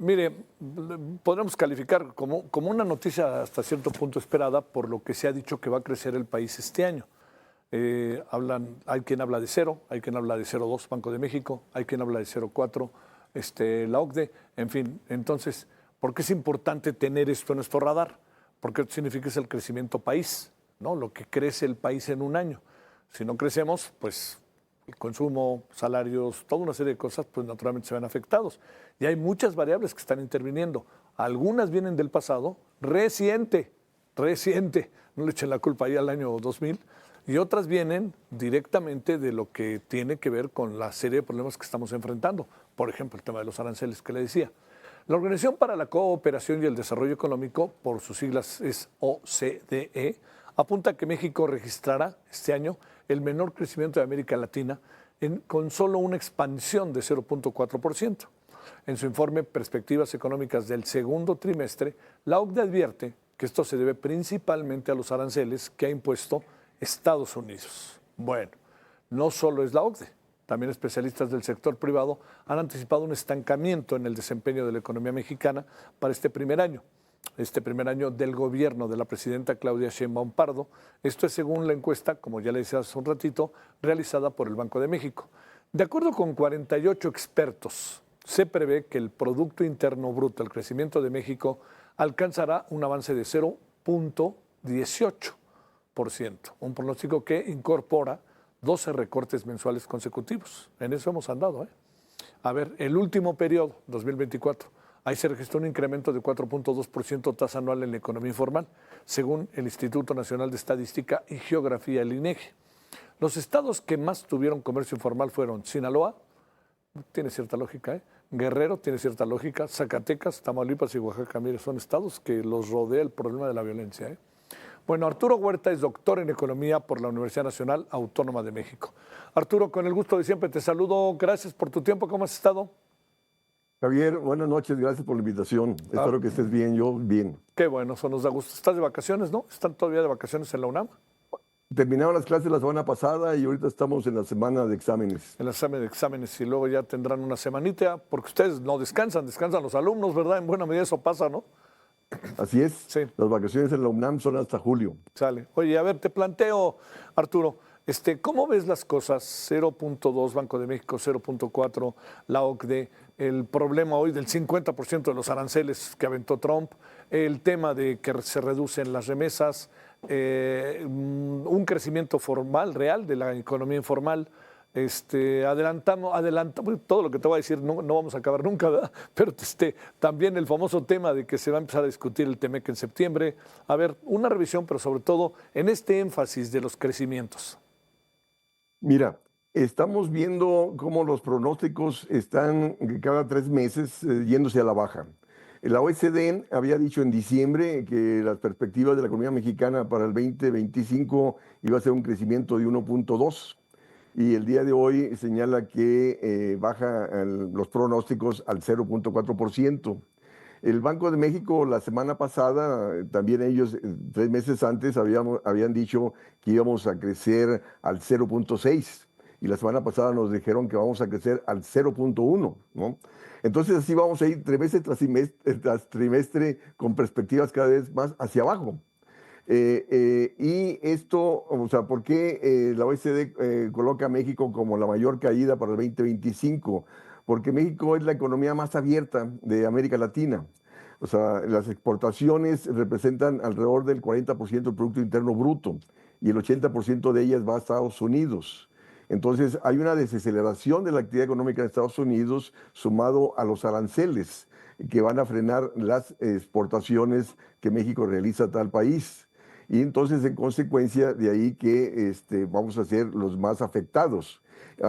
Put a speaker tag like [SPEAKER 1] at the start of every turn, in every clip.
[SPEAKER 1] Mire, podríamos calificar como una noticia hasta cierto punto esperada por lo que se ha dicho que va a crecer el país este año. Hay quien habla de cero, hay quien habla de 0,2 Banco de México, hay quien habla de 0,4 la OCDE, en fin. Entonces, ¿por qué es importante tener esto en nuestro radar? Porque esto significa que es el crecimiento país, ¿no? Lo que crece el país en un año. Si no crecemos, pues el consumo, salarios, toda una serie de cosas, pues naturalmente se ven afectados. Y hay muchas variables que están interviniendo. Algunas vienen del pasado, reciente, no le echen la culpa ahí al año 2000, y otras vienen directamente de lo que tiene que ver con la serie de problemas que estamos enfrentando. Por ejemplo, el tema de los aranceles que le decía. La Organización para la Cooperación y el Desarrollo Económico, por sus siglas es OCDE, apunta que México registrará este año el menor crecimiento de América Latina con solo una expansión de 0,4%. En su informe Perspectivas Económicas del segundo trimestre, la OCDE advierte que esto se debe principalmente a los aranceles que ha impuesto Estados Unidos. Bueno, no solo es la OCDE, también especialistas del sector privado han anticipado un estancamiento en el desempeño de la economía mexicana para este primer año del gobierno de la presidenta Claudia Sheinbaum Pardo. Esto es según la encuesta, como ya le decía hace un ratito, realizada por el Banco de México. De acuerdo con 48 expertos, se prevé que el Producto Interno Bruto, el crecimiento de México, alcanzará un avance de 0,18%, un pronóstico que incorpora 12 recortes mensuales consecutivos. En eso hemos andado. A ver, el último periodo, 2024, ahí se registró un incremento de 4,2% tasa anual en la economía informal, según el Instituto Nacional de Estadística y Geografía, el INEGI. Los estados que más tuvieron comercio informal fueron Sinaloa, tiene cierta lógica, Guerrero, tiene cierta lógica, Zacatecas, Tamaulipas y Oaxaca. Mire, son estados que los rodea el problema de la violencia. Bueno, Arturo Huerta es doctor en Economía por la Universidad Nacional Autónoma de México. Arturo, con el gusto de siempre te saludo. Gracias por tu tiempo. ¿Cómo has estado?
[SPEAKER 2] Javier, buenas noches, gracias por la invitación. Espero que estés bien, yo bien.
[SPEAKER 1] Qué bueno, eso nos da gusto. Estás de vacaciones, ¿no? ¿Están todavía de vacaciones en la UNAM?
[SPEAKER 2] Terminaron las clases la semana pasada y ahorita estamos en la semana de exámenes.
[SPEAKER 1] En la semana de exámenes y luego ya tendrán una semanita, porque ustedes no descansan, descansan los alumnos, ¿verdad? En buena medida eso pasa, ¿no?
[SPEAKER 2] Así es,
[SPEAKER 1] sí.
[SPEAKER 2] Las vacaciones en la UNAM son hasta julio.
[SPEAKER 1] Sale. Oye, a ver, te planteo, Arturo, ¿cómo ves las cosas? 0,2 Banco de México, 0,4 la OCDE, el problema hoy del 50% de los aranceles que aventó Trump, el tema de que se reducen las remesas, un crecimiento formal, real de la economía informal. Adelantamos todo lo que te voy a decir, no vamos a acabar nunca, ¿verdad? Pero también el famoso tema de que se va a empezar a discutir el TEMEC en septiembre. A ver, una revisión, pero sobre todo en este énfasis de los crecimientos.
[SPEAKER 2] Mira, estamos viendo cómo los pronósticos están cada 3 meses yéndose a la baja. La OECD había dicho en diciembre que las perspectivas de la economía mexicana para el 2025 iba a ser un crecimiento de 1,2%. Y el día de hoy señala que baja los pronósticos al 0,4%. El Banco de México la semana pasada, también ellos 3 meses antes habían dicho que íbamos a crecer al 0,6%. Y la semana pasada nos dijeron que vamos a crecer al 0,1%, ¿no? Entonces así vamos a ir trimestre tras trimestre con perspectivas cada vez más hacia abajo. Y esto, o sea, ¿por qué la OECD coloca a México como la mayor caída para el 2025? Porque México es la economía más abierta de América Latina. O sea, las exportaciones representan alrededor del 40% del Producto Interno Bruto y el 80% de ellas va a Estados Unidos. Entonces, hay una desaceleración de la actividad económica de Estados Unidos sumado a los aranceles que van a frenar las exportaciones que México realiza a tal país. Y entonces, en consecuencia, de ahí que vamos a ser los más afectados.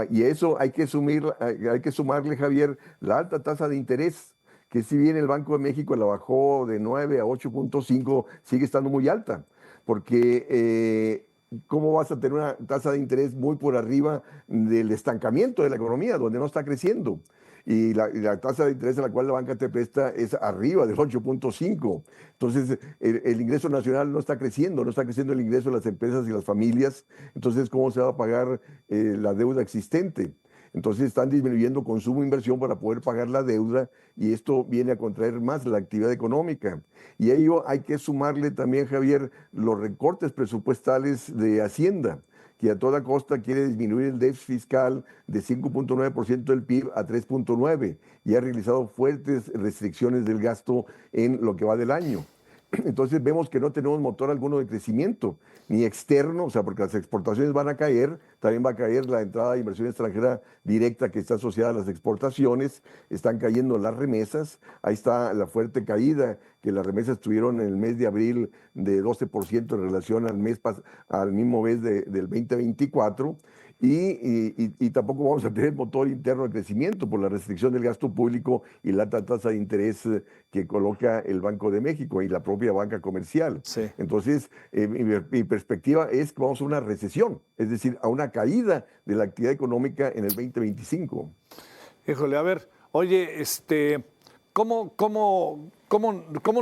[SPEAKER 2] Y eso hay que sumarle, Javier, la alta tasa de interés, que si bien el Banco de México la bajó de 9 a 8,5, sigue estando muy alta, porque ¿cómo vas a tener una tasa de interés muy por arriba del estancamiento de la economía, donde no está creciendo? Y la tasa de interés a la cual la banca te presta es arriba del 8,5. Entonces, el ingreso nacional no está creciendo el ingreso de las empresas y las familias. Entonces, ¿cómo se va a pagar la deuda existente? Entonces están disminuyendo consumo e inversión para poder pagar la deuda y esto viene a contraer más la actividad económica. Y a ello hay que sumarle también, Javier, los recortes presupuestales de Hacienda, que a toda costa quiere disminuir el déficit fiscal de 5.9% del PIB a 3.9% y ha realizado fuertes restricciones del gasto en lo que va del año. Entonces vemos que no tenemos motor alguno de crecimiento, ni externo, o sea, porque las exportaciones van a caer, también va a caer la entrada de inversión extranjera directa que está asociada a las exportaciones, están cayendo las remesas, ahí está la fuerte caída que las remesas tuvieron en el mes de abril de 12% en relación al mismo mes del 2024. Y tampoco vamos a tener motor interno de crecimiento por la restricción del gasto público y la alta tasa de interés que coloca el Banco de México y la propia banca comercial.
[SPEAKER 1] Sí.
[SPEAKER 2] Entonces, mi perspectiva es que vamos a una recesión, es decir, a una caída de la actividad económica en el 2025.
[SPEAKER 1] Híjole, a ver, oye, ¿cómo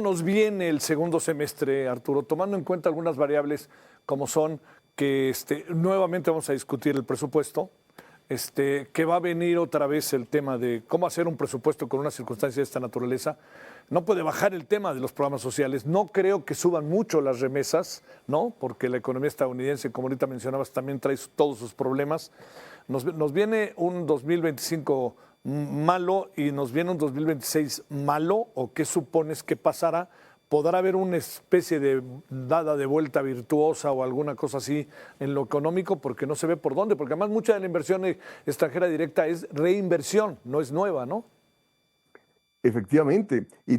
[SPEAKER 1] nos viene el segundo semestre, Arturo? Tomando en cuenta algunas variables como son que nuevamente vamos a discutir el presupuesto, que va a venir otra vez el tema de cómo hacer un presupuesto con una circunstancia de esta naturaleza. No puede bajar el tema de los programas sociales. No creo que suban mucho las remesas, ¿no? Porque la economía estadounidense, como ahorita mencionabas, también trae todos sus problemas. Nos viene un 2025 malo y nos viene un 2026 malo, ¿o qué supones que pasará? ¿Podrá haber una especie de dada de vuelta virtuosa o alguna cosa así en lo económico? Porque no se ve por dónde, porque además mucha de la inversión extranjera directa es reinversión, no es nueva, ¿no?
[SPEAKER 2] Efectivamente, y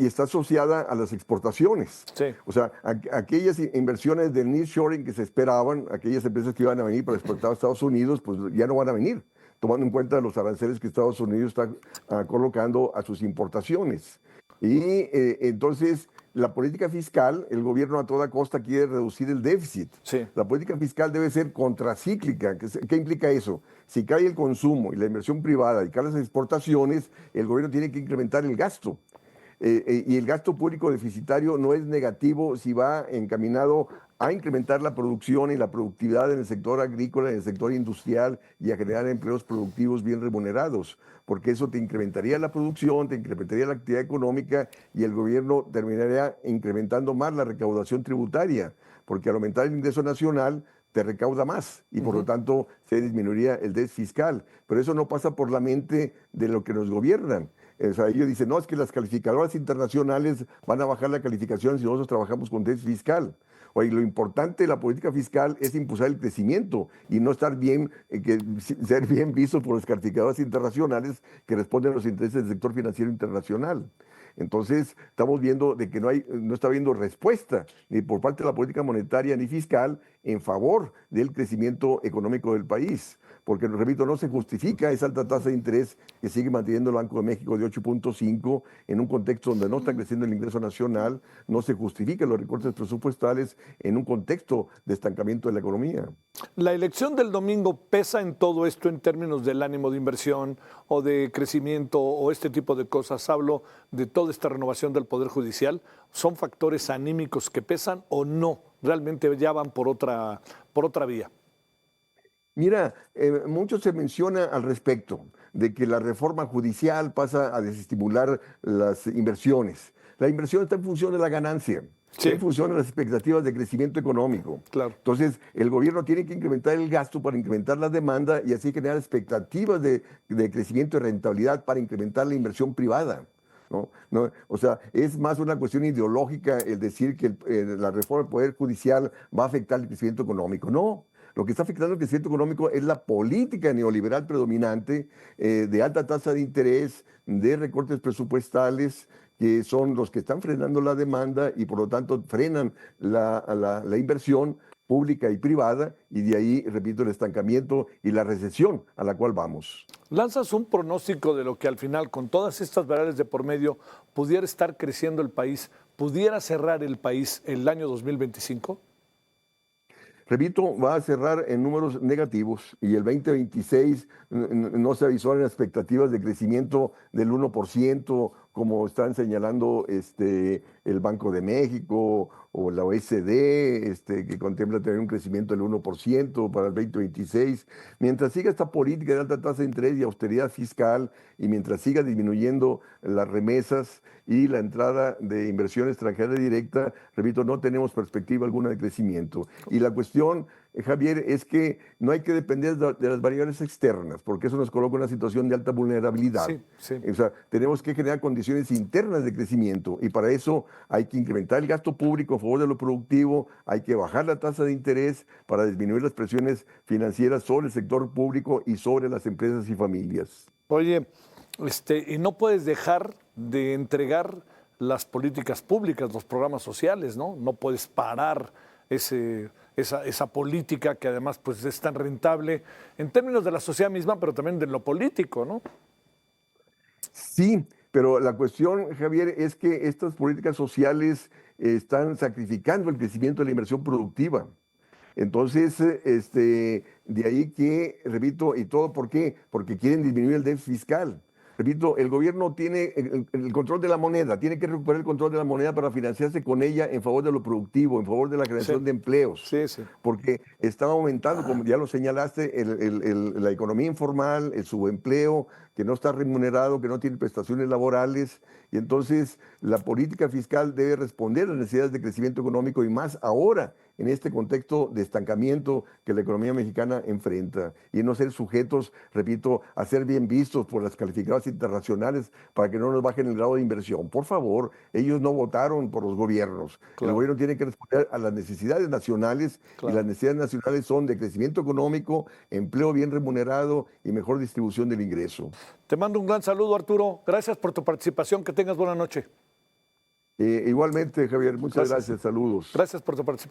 [SPEAKER 2] está asociada a las exportaciones.
[SPEAKER 1] Sí.
[SPEAKER 2] O sea, aquellas inversiones del nearshoring que se esperaban, aquellas empresas que iban a venir para exportar a Estados Unidos, pues ya no van a venir, tomando en cuenta los aranceles que Estados Unidos está colocando a sus importaciones. Y entonces, la política fiscal, el gobierno a toda costa quiere reducir el déficit.
[SPEAKER 1] Sí.
[SPEAKER 2] La política fiscal debe ser contracíclica. ¿Qué implica eso? Si cae el consumo y la inversión privada y caen las exportaciones, el gobierno tiene que incrementar el gasto. Y el gasto público deficitario no es negativo si va encaminado a incrementar la producción y la productividad en el sector agrícola, en el sector industrial y a generar empleos productivos bien remunerados, porque eso te incrementaría la producción, te incrementaría la actividad económica y el gobierno terminaría incrementando más la recaudación tributaria, porque al aumentar el ingreso nacional te recauda más y por lo tanto se disminuiría el déficit fiscal. Pero eso no pasa por la mente de lo que nos gobiernan. O sea, ellos dicen, no, es que las calificadoras internacionales van a bajar la calificación si nosotros trabajamos con déficit fiscal. Oye, lo importante de la política fiscal es impulsar el crecimiento y no estar ser bien visto por las calificadoras internacionales que responden a los intereses del sector financiero internacional. Entonces, estamos viendo de que no está habiendo respuesta ni por parte de la política monetaria ni fiscal en favor del crecimiento económico del país. Porque, repito, no se justifica esa alta tasa de interés que sigue manteniendo el Banco de México de 8.5 en un contexto donde no está creciendo el ingreso nacional, no se justifican los recortes presupuestales en un contexto de estancamiento de la economía.
[SPEAKER 1] ¿La elección del domingo pesa en todo esto en términos del ánimo de inversión o de crecimiento o este tipo de cosas? Hablo de toda esta renovación del Poder Judicial. ¿Son factores anímicos que pesan o no? ¿Realmente ya van por otra vía?
[SPEAKER 2] Mira, mucho se menciona al respecto de que la reforma judicial pasa a desestimular las inversiones. La inversión está en función de la ganancia.
[SPEAKER 1] Sí.
[SPEAKER 2] En función de las expectativas de crecimiento económico.
[SPEAKER 1] Claro.
[SPEAKER 2] Entonces, el gobierno tiene que incrementar el gasto para incrementar la demanda y así generar expectativas de crecimiento y rentabilidad para incrementar la inversión privada. ¿No? O sea, es más una cuestión ideológica el decir que la reforma del Poder Judicial va a afectar el crecimiento económico. No. Lo que está afectando el crecimiento económico es la política neoliberal predominante de alta tasa de interés, de recortes presupuestales, que son los que están frenando la demanda y por lo tanto frenan la inversión pública y privada y de ahí, repito, el estancamiento y la recesión a la cual vamos.
[SPEAKER 1] ¿Lanzas un pronóstico de lo que al final, con todas estas variables de por medio, pudiera estar creciendo el país, pudiera cerrar el país el año 2025?
[SPEAKER 2] Repito, va a cerrar en números negativos y el 2026 no se avisoran expectativas de crecimiento del 1%, como están señalando el Banco de México o la OECD, que contempla tener un crecimiento del 1% para el 2026. Mientras siga esta política de alta tasa de interés y austeridad fiscal, y mientras siga disminuyendo las remesas y la entrada de inversión extranjera directa, repito, no tenemos perspectiva alguna de crecimiento. Y la cuestión, Javier, es que no hay que depender de las variables externas, porque eso nos coloca en una situación de alta vulnerabilidad.
[SPEAKER 1] Sí, sí.
[SPEAKER 2] O sea, tenemos que generar condiciones internas de crecimiento, y para eso hay que incrementar el gasto público a favor de lo productivo, hay que bajar la tasa de interés para disminuir las presiones financieras sobre el sector público y sobre las empresas y familias.
[SPEAKER 1] Oye, y no puedes dejar de entregar las políticas públicas, los programas sociales, ¿no? No puedes parar esa política que además pues, es tan rentable en términos de la sociedad misma, pero también de lo político, ¿no?
[SPEAKER 2] Sí, pero la cuestión, Javier, es que estas políticas sociales están sacrificando el crecimiento de la inversión productiva. Entonces, de ahí que, repito, ¿y todo por qué? Porque quieren disminuir el déficit fiscal. Repito, el gobierno tiene el control de la moneda, tiene que recuperar el control de la moneda para financiarse con ella en favor de lo productivo, en favor de la creación
[SPEAKER 1] Sí.
[SPEAKER 2] de empleos.
[SPEAKER 1] Sí, sí.
[SPEAKER 2] Porque está aumentando, como ya lo señalaste, la economía informal, el subempleo, que no está remunerado, que no tiene prestaciones laborales. Y entonces la política fiscal debe responder a las necesidades de crecimiento económico, y más ahora en este contexto de estancamiento que la economía mexicana enfrenta, y no ser sujetos, repito, a ser bien vistos por las calificadoras internacionales para que no nos bajen el grado de inversión. Por favor, ellos no votaron por los gobiernos.
[SPEAKER 1] Claro.
[SPEAKER 2] El gobierno tiene que responder a las necesidades nacionales,
[SPEAKER 1] Claro.
[SPEAKER 2] y las necesidades nacionales son de crecimiento económico, empleo bien remunerado y mejor distribución del ingreso.
[SPEAKER 1] Te mando un gran saludo, Arturo. Gracias por tu participación. Que tengas buena noche.
[SPEAKER 2] Igualmente, Javier, muchas gracias. Saludos.
[SPEAKER 1] Gracias por tu participación.